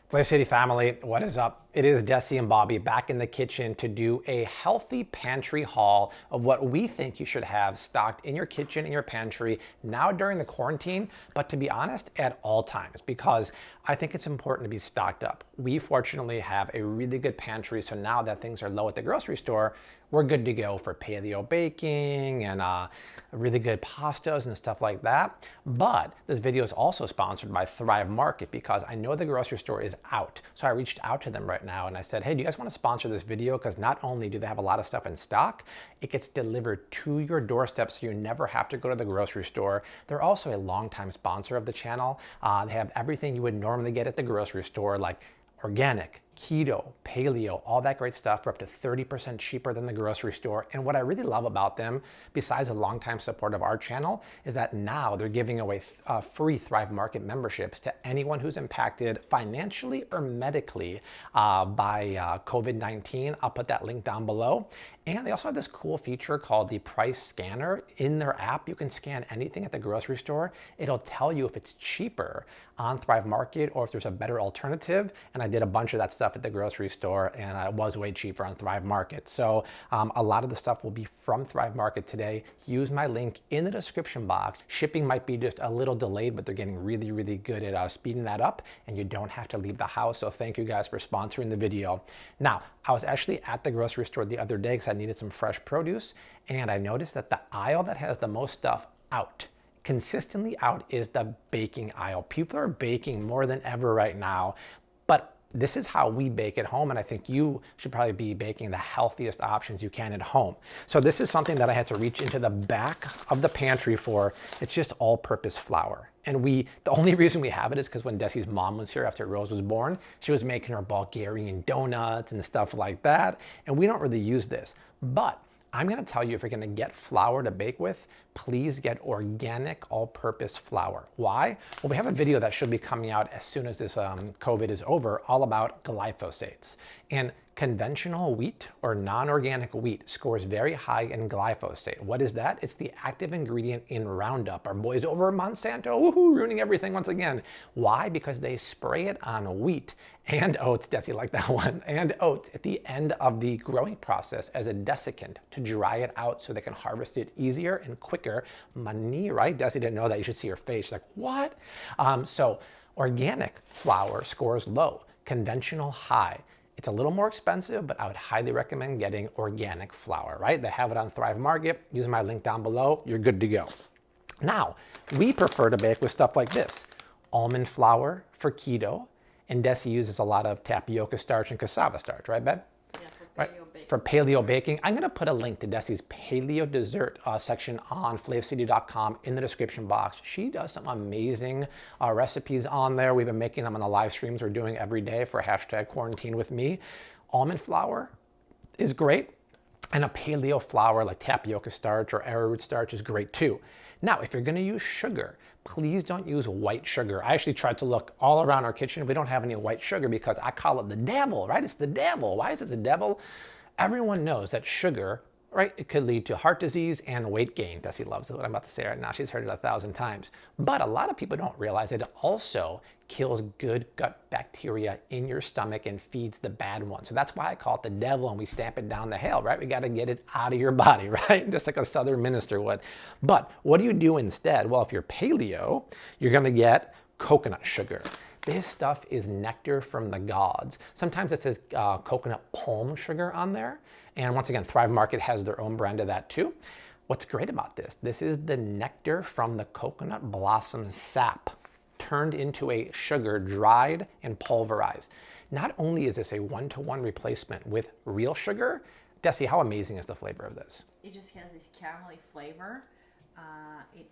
Flavor City family, what is up? It is Dessi and Bobby back in the kitchen to do a healthy pantry haul of what we think you should have stocked in your kitchen, in your pantry, now during the quarantine, but to be honest, at all times, because I think it's important to be stocked up. We fortunately have a really good pantry, so now that things are low at the grocery store, we're good to go for paleo baking and really good pastas and stuff like that. But this video is also sponsored by Thrive Market because I know the grocery store is out. So I reached out to them right now and I said, hey, do you guys want to sponsor this video? Because not only do they have a lot of stuff in stock, it gets delivered to your doorstep so you never have to go to the grocery store. They're also a longtime sponsor of the channel. They have everything you would normally get at the grocery store, like organic, keto, paleo, all that great stuff for up to 30% cheaper than the grocery store. And what I really love about them, besides a longtime support of our channel, is that now they're giving away free Thrive Market memberships to anyone who's impacted financially or medically by COVID-19. I'll put that link down below. And they also have this cool feature called the price scanner. In their app, you can scan anything at the grocery store. It'll tell you if it's cheaper on Thrive Market or if there's a better alternative. And I did a bunch of that stuff at the grocery store and it was way cheaper on Thrive Market. So a lot of the stuff will be from Thrive Market today. Use my link in the description box. Shipping might be just a little delayed, but they're getting really, really good at speeding that up and you don't have to leave the house. So thank you guys for sponsoring the video. Now, I was actually at the grocery store the other day because I needed some fresh produce and I noticed that the aisle that has the most stuff out, consistently out, is the baking aisle. People are baking more than ever right now, but this is how we bake at home, and I think you should probably be baking the healthiest options you can at home. So this is something that I had to reach into the back of the pantry for. It's just all-purpose flour. And the only reason we have it is because when Desi's mom was here after Rose was born, she was making her Bulgarian donuts and stuff like that, and we don't really use this. But I'm going to tell you, if you're going to get flour to bake with, please get organic all-purpose flour. Why? Well, we have a video that should be coming out as soon as this COVID is over, all about glyphosates. And conventional wheat or non-organic wheat scores very high in glyphosate. What is that? It's the active ingredient in Roundup. Our boys over at Monsanto, woohoo, ruining everything once again. Why? Because they spray it on wheat and oats, Dessi like that one, and oats at the end of the growing process as a desiccant to dry it out so they can harvest it easier and quicker. Money, right? Dessi didn't know that. You should see her face. She's like, what? So organic flour scores low, conventional high. It's a little more expensive, but I would highly recommend getting organic flour, right? They have it on Thrive Market. Use my link down below. You're good to go. Now, we prefer to bake with stuff like this. Almond flour for keto, and Dessi uses a lot of tapioca starch and cassava starch, right, babe? Yeah, for paleo Right. baking. For paleo baking. I'm going to put a link to Desi's paleo dessert section on flavcity.com in the description box. She does some amazing recipes on there. We've been making them on the live streams we're doing every day for #quarantine-with-me. Almond flour is great. And a paleo flour like tapioca starch or arrowroot starch is great too. Now, if you're going to use sugar, please don't use white sugar. I actually tried to look all around our kitchen. We don't have any white sugar because I call it the devil, right? It's the devil. Why is it the devil? Everyone knows that sugar, right, it could lead to heart disease and weight gain. Dessi loves what I'm about to say right now. She's heard it 1,000 times. But a lot of people don't realize that it also kills good gut bacteria in your stomach and feeds the bad ones. So that's why I call it the devil and we stamp it down the hill, right? We got to get it out of your body, right? Just like a Southern minister would. But what do you do instead? Well, if you're paleo, you're going to get coconut sugar. This stuff is nectar from the gods. Sometimes it says coconut palm sugar on there. And once again, Thrive Market has their own brand of that too. What's great about this? This is the nectar from the coconut blossom sap turned into a sugar, dried and pulverized. Not only is this a one-to-one replacement with real sugar, Dessi, how amazing is the flavor of this? It just has this caramelly flavor. It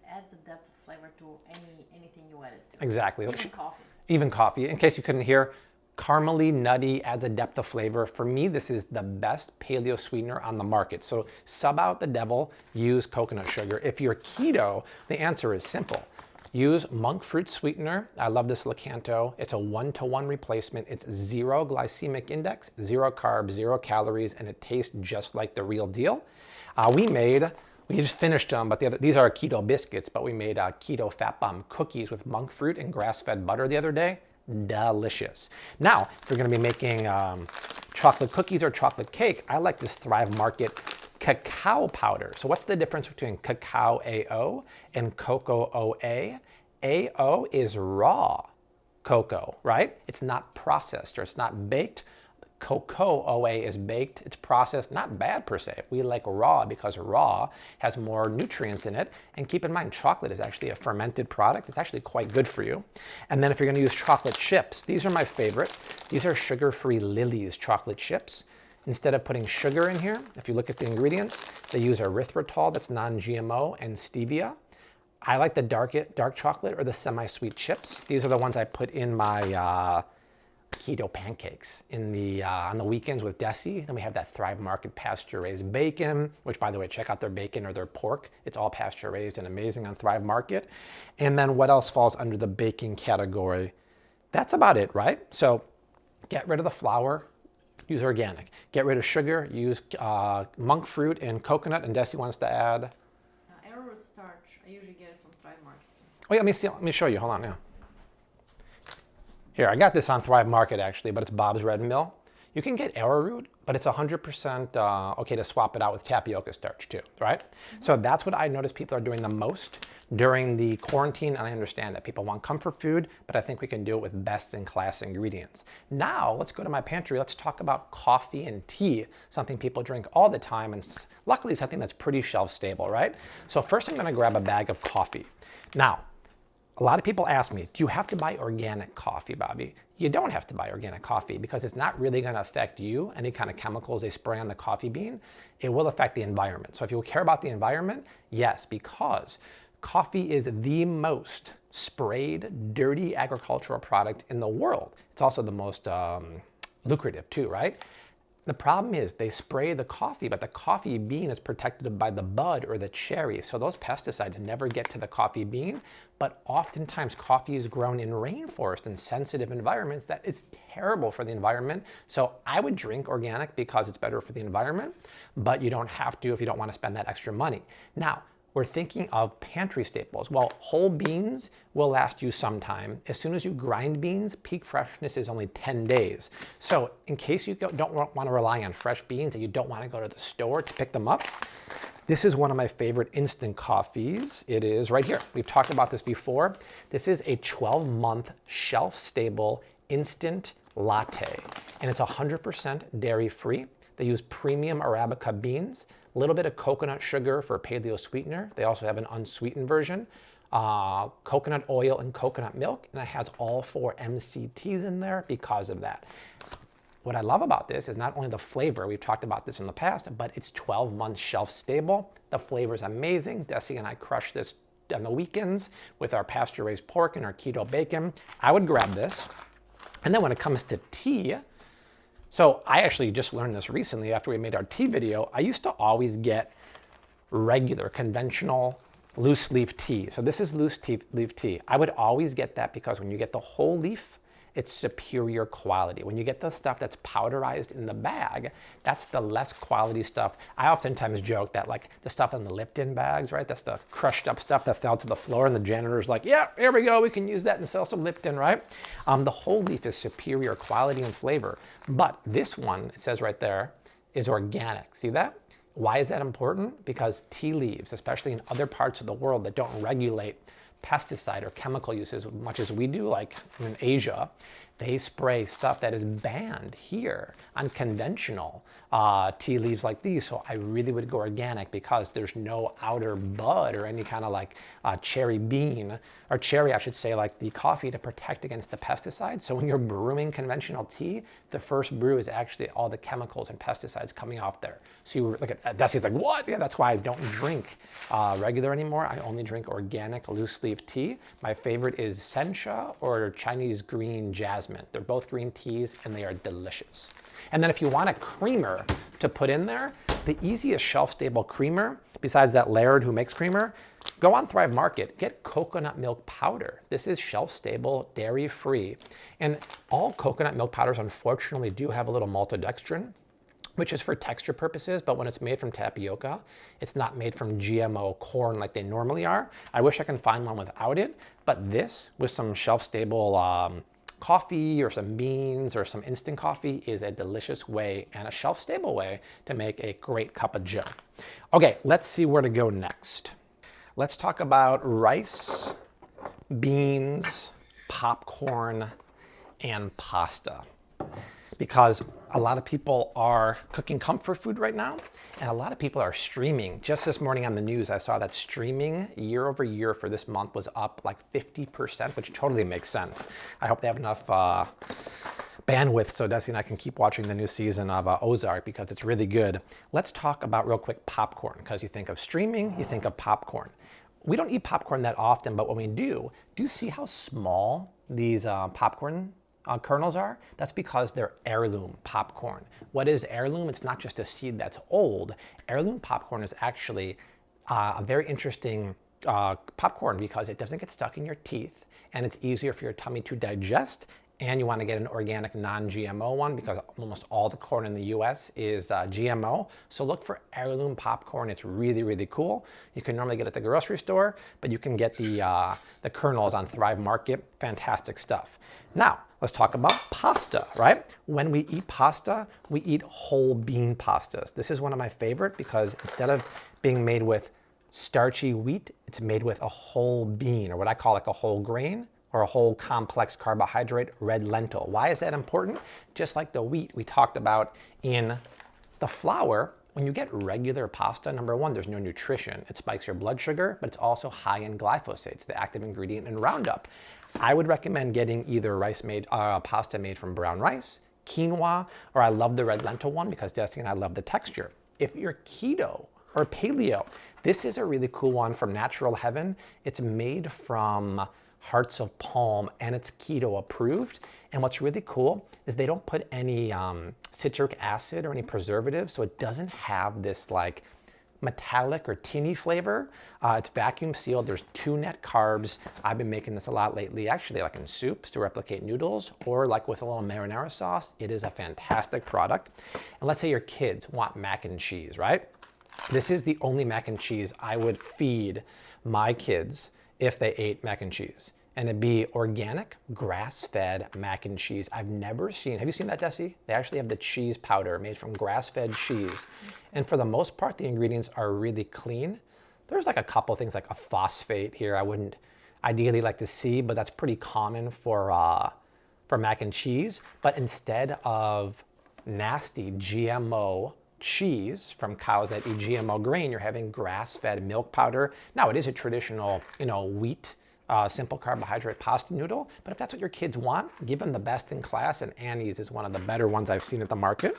adds a depth of flavor to anything you add it to. Exactly. Even coffee. Even coffee. In case you couldn't hear, caramely, nutty, adds a depth of flavor. For me, this is the best paleo sweetener on the market. So sub out the devil, use coconut sugar. If you're keto, the answer is simple. Use monk fruit sweetener. I love this Lakanto. It's a one-to-one replacement. It's 0 glycemic index, 0 carbs, 0 calories, and it tastes just like the real deal. We just finished them, but these are keto biscuits, but we made keto fat bomb cookies with monk fruit and grass-fed butter the other day. delicious. Now, if you're going to be making chocolate cookies or chocolate cake, I like this Thrive Market cacao powder. So what's the difference between cacao AO and cocoa OA? AO is raw cocoa, right? It's not processed or it's not baked. Cocoa OA is baked, it's processed, not bad per se. We like raw because raw has more nutrients in it. And keep in mind, chocolate is actually a fermented product. It's actually quite good for you. And then if you're gonna use chocolate chips, these are my favorite. These are sugar-free Lily's chocolate chips. Instead of putting sugar in here, if you look at the ingredients, they use erythritol that's non-GMO and stevia. I like the dark chocolate or the semi-sweet chips. These are the ones I put in my keto pancakes in the on the weekends with Dessi. Then we have that Thrive Market pasture-raised bacon, which, by the way, check out their bacon or their pork. It's all pasture-raised and amazing on Thrive Market. And then what else falls under the baking category? That's about it, right? So get rid of the flour, use organic. Get rid of sugar, use monk fruit and coconut. And Dessi wants to add Arrowroot starch. I usually get it from Thrive Market. Oh yeah, let me show you. Hold on now. Here, I got this on Thrive Market actually, but it's Bob's Red Mill. You can get arrowroot, but it's 100% okay to swap it out with tapioca starch too, right? Mm-hmm. So that's what I notice people are doing the most during the quarantine, and I understand that people want comfort food, but I think we can do it with best-in-class ingredients. Now, let's go to my pantry. Let's talk about coffee and tea, something people drink all the time, and luckily something that's pretty shelf-stable, right? So first I'm gonna grab a bag of coffee. Now, a lot of people ask me, do you have to buy organic coffee, Bobby? You don't have to buy organic coffee because it's not really going to affect you, any kind of chemicals they spray on the coffee bean. It will affect the environment. So if you care about the environment, yes, because coffee is the most sprayed, dirty agricultural product in the world. It's also the most lucrative too, right? The problem is they spray the coffee, but the coffee bean is protected by the bud or the cherry. So those pesticides never get to the coffee bean, but oftentimes coffee is grown in rainforest and sensitive environments that is terrible for the environment. So I would drink organic because it's better for the environment, but you don't have to if you don't want to spend that extra money. Now, we're thinking of pantry staples. Well, whole beans will last you some time. As soon as you grind beans, peak freshness is only 10 days. So in case you don't want to rely on fresh beans and you don't want to go to the store to pick them up, this is one of my favorite instant coffees. It is right here. We've talked about this before. This is a 12-month shelf-stable instant latte, and it's 100% dairy-free. They use premium Arabica beans, a little bit of coconut sugar for paleo sweetener. They also have an unsweetened version, coconut oil and coconut milk, and it has all 4 MCTs in there because of that. What I love about this is not only the flavor, we've talked about this in the past, but it's 12 months shelf stable. The flavor is amazing. Dessi and I crush this on the weekends with our pasture-raised pork and our keto bacon. I would grab this. And then when it comes to tea, so I actually just learned this recently after we made our tea video. I used to always get regular, conventional loose leaf tea. So this is loose leaf tea. I would always get that because when you get the whole leaf, it's superior quality. When you get the stuff that's powderized in the bag, that's the less quality stuff. I oftentimes joke that like the stuff in the Lipton bags, right? That's the crushed up stuff that fell to the floor and the janitor's like, yeah, here we go. We can use that and sell some Lipton, right? The whole leaf is superior quality and flavor. But this one, it says right there, is organic. See that? Why is that important? Because tea leaves, especially in other parts of the world that don't regulate pesticide or chemical uses as much as we do, like in Asia, they spray stuff that is banned here on conventional tea leaves like these. So I really would go organic because there's no outer bud or any kind of like cherry bean, or cherry, I should say, like the coffee to protect against the pesticides. So when you're brewing conventional tea, the first brew is actually all the chemicals and pesticides coming off there. So you look at Desi's like, what? Yeah, that's why I don't drink regular anymore. I only drink organic loose leaf tea. My favorite is sencha or Chinese green jasmine. They're both green teas and they are delicious. And then if you want a creamer to put in there, the easiest shelf-stable creamer, besides that Laird who makes creamer, go on Thrive Market, get coconut milk powder. This is shelf-stable, dairy-free. And all coconut milk powders, unfortunately, do have a little maltodextrin, which is for texture purposes, but when it's made from tapioca, it's not made from GMO corn like they normally are. I wish I can find one without it, but this with some shelf-stable coffee or some beans or some instant coffee is a delicious way and a shelf-stable way to make a great cup of joe. Okay, let's see where to go next. Let's talk about rice, beans, popcorn, and pasta. Because a lot of people are cooking comfort food right now, and a lot of people are streaming. Just this morning on the news, I saw that streaming year over year for this month was up like 50%, which totally makes sense. I hope they have enough bandwidth so Dessi and I can keep watching the new season of Ozark because it's really good. Let's talk about real quick popcorn, because you think of streaming, you think of popcorn. We don't eat popcorn that often, but when we do you see how small these popcorn kernels are? That's because they're heirloom popcorn. What is heirloom? It's not just a seed that's old. Heirloom popcorn is actually a very interesting popcorn because it doesn't get stuck in your teeth and it's easier for your tummy to digest. And you want to get an organic non-GMO one because almost all the corn in the US is GMO. So look for heirloom popcorn. It's really, really cool. You can normally get it at the grocery store, but you can get the kernels on Thrive Market. Fantastic stuff. Now, let's talk about pasta, right? When we eat pasta, we eat whole bean pastas. This is one of my favorite because instead of being made with starchy wheat, it's made with a whole bean, or what I call like a whole grain, or a whole complex carbohydrate red lentil. Why is that important? Just like the wheat we talked about in the flour, when you get regular pasta, number one, there's no nutrition. It spikes your blood sugar, but it's also high in glyphosate, the active ingredient in Roundup. I would recommend getting either pasta made from brown rice, quinoa, or I love the red lentil one because Dessi and I love the texture. If you're keto or paleo, this is a really cool one from Natural Heaven. It's made from hearts of palm and it's keto approved. And what's really cool is they don't put any citric acid or any preservatives, so it doesn't have this like metallic or tinny flavor. It's vacuum sealed. There's 2 net carbs. I've been making this a lot lately, actually like in soups to replicate noodles or like with a little marinara sauce. It is a fantastic product. And let's say your kids want mac and cheese, right? This is the only mac and cheese I would feed my kids if they ate mac and cheese. And it'd be organic, grass-fed mac and cheese. I've never seen, have you seen that, Dessi? They actually have the cheese powder made from grass-fed cheese. And for the most part, the ingredients are really clean. There's like a couple things like a phosphate here I wouldn't ideally like to see, but that's pretty common for mac and cheese. But instead of nasty GMO cheese from cows that eat GMO grain, you're having grass-fed milk powder. Now, it is a traditional, wheat, simple carbohydrate pasta noodle, but if that's what your kids want, give them the best in class, and Annie's is one of the better ones I've seen at the market.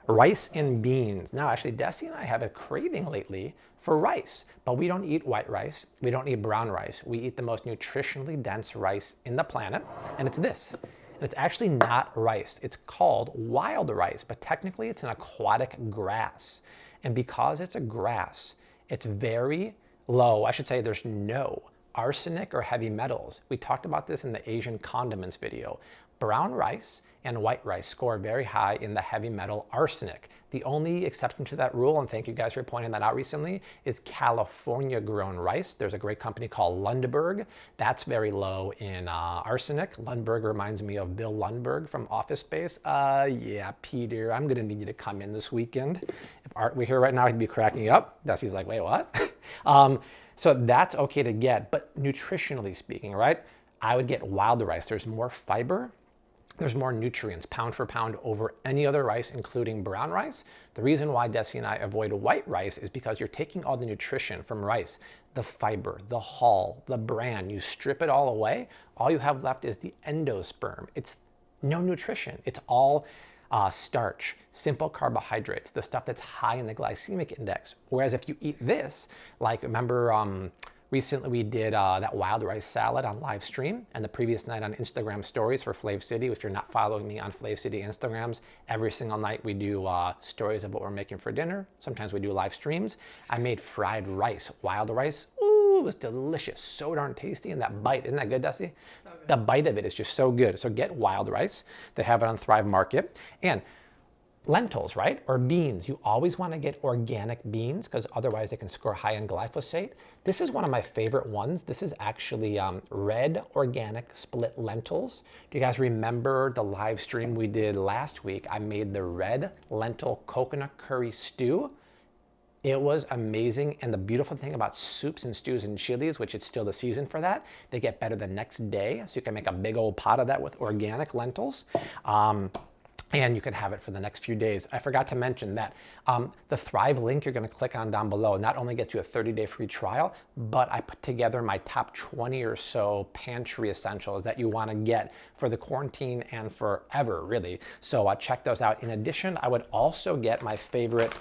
Rice and beans. Now, actually, Dessi and I have a craving lately for rice, but we don't eat white rice. We don't eat brown rice. We eat the most nutritionally dense rice in the planet, and it's this. And it's actually not rice. It's called wild rice, but technically it's an aquatic grass. And because it's a grass, it's very low. I should say there's no arsenic or heavy metals. We talked about this in the Asian condiments video. Brown rice and white rice score very high in the heavy metal arsenic. The only exception to that rule, and thank you guys for pointing that out recently, is California grown rice. There's a great company called Lundberg. That's very low in arsenic. Lundberg reminds me of Bill Lundberg from Office Space. Yeah, Peter, I'm gonna need you to come in this weekend. If Art were here right now, he'd be cracking up. Desi's like, wait, what? So that's okay to get, but nutritionally speaking, right? I would get wild rice. There's more fiber. There's more nutrients pound for pound over any other rice, including brown rice. The reason why Dessi and I avoid white rice is because you're taking all the nutrition from rice, the fiber, the hull, the bran, you strip it all away. All you have left is the endosperm. It's no nutrition. It's all starch, simple carbohydrates, the stuff that's high in the glycemic index. Whereas if you eat this, like remember recently we did that wild rice salad on live stream, and the previous night on Instagram stories for Flav City. If you're not following me on Flav City Instagrams, every single night we do stories of what we're making for dinner. Sometimes we do live streams. I made fried rice, wild rice. Ooh, it was delicious, so darn tasty, and that bite, isn't that good, Dessi? So good. The bite of it is just so good. So get wild rice. They have it on Thrive Market. And Lentils, right? Or beans. You always want to get organic beans because otherwise they can score high in glyphosate. This is one of my favorite ones. This is actually red organic split lentils. Do you guys remember the live stream we did last week? I made the red lentil coconut curry stew. It was amazing, and the beautiful thing about soups and stews and chilies, which it's still the season for that, they get better the next day. So you can make a big old pot of that with organic lentils. And you can have it for the next few days. I forgot to mention that the Thrive link you're gonna click on down below not only gets you a 30-day free trial, but I put together my top 20 or so pantry essentials that you wanna get for the quarantine and forever, really. So check those out. In addition, I would also get my favorite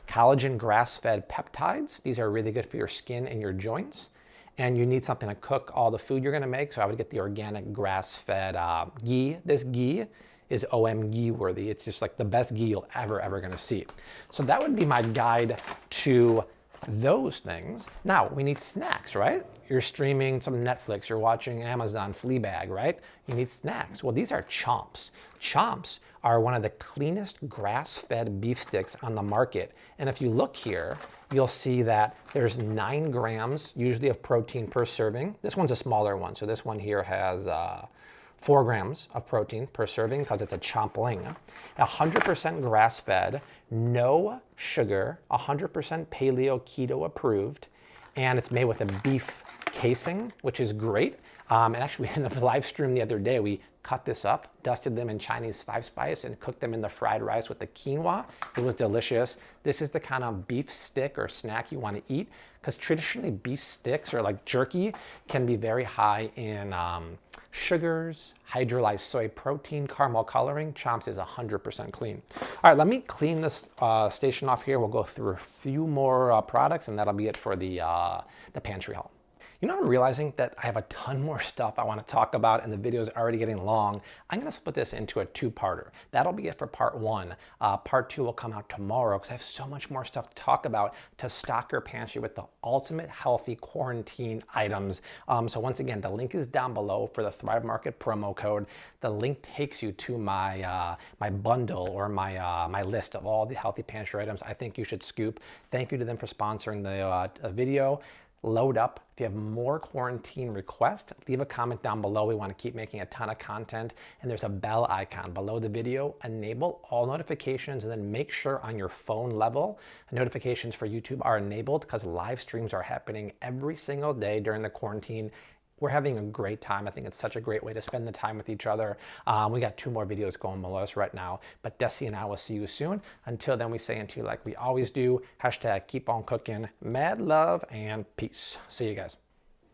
collagen grass-fed peptides. These are really good for your skin and your joints. And you need something to cook all the food you're gonna make, so I would get the organic grass-fed ghee. This ghee is OMG worthy. It's just like the best ghee you'll ever gonna see. So that would be my guide to those things. Now, we need snacks, right? You're streaming some Netflix, you're watching Amazon Fleabag, right? You need snacks. Well, these are chomps. Chomps are one of the cleanest grass-fed beef sticks on the market. And if you look here, you'll see that there's 9 grams usually of protein per serving. This one's a smaller one, so this one here has 4 grams of protein per serving because it's a chompling. 100% grass-fed, no sugar, 100% paleo keto approved, and it's made with a beef casing, which is great. And actually in the live stream the other day, we cut this up, dusted them in Chinese 5-spice, and cooked them in the fried rice with the quinoa. It was delicious. This is the kind of beef stick or snack you want to eat, because traditionally beef sticks or like jerky can be very high in sugars, hydrolyzed soy protein, caramel coloring. Chomps is 100% clean. All right, let me clean this station off here. We'll go through a few more products, and that'll be it for the pantry haul. You know, I'm realizing that I have a ton more stuff I want to talk about, and the video is already getting long. I'm going to split this into a 2-parter. That'll be it for part 1. Part 2 will come out tomorrow because I have so much more stuff to talk about to stock your pantry with the ultimate healthy quarantine items. So once again, the link is down below for the Thrive Market promo code. The link takes you to my my bundle or my list of all the healthy pantry items I think you should scoop. Thank you to them for sponsoring the video. Load up. If you have more quarantine requests, leave a comment down below. We want to keep making a ton of content. And there's a bell icon below the video. Enable all notifications, and then make sure on your phone level notifications for YouTube are enabled, because live streams are happening every single day during the quarantine. We're having a great time. I think it's such a great way to spend the time with each other. We got 2 more videos going below us right now, but Dessi and I will see you soon. Until then, we say unto you like we always do, # keep on cooking, mad love, and peace. See you guys.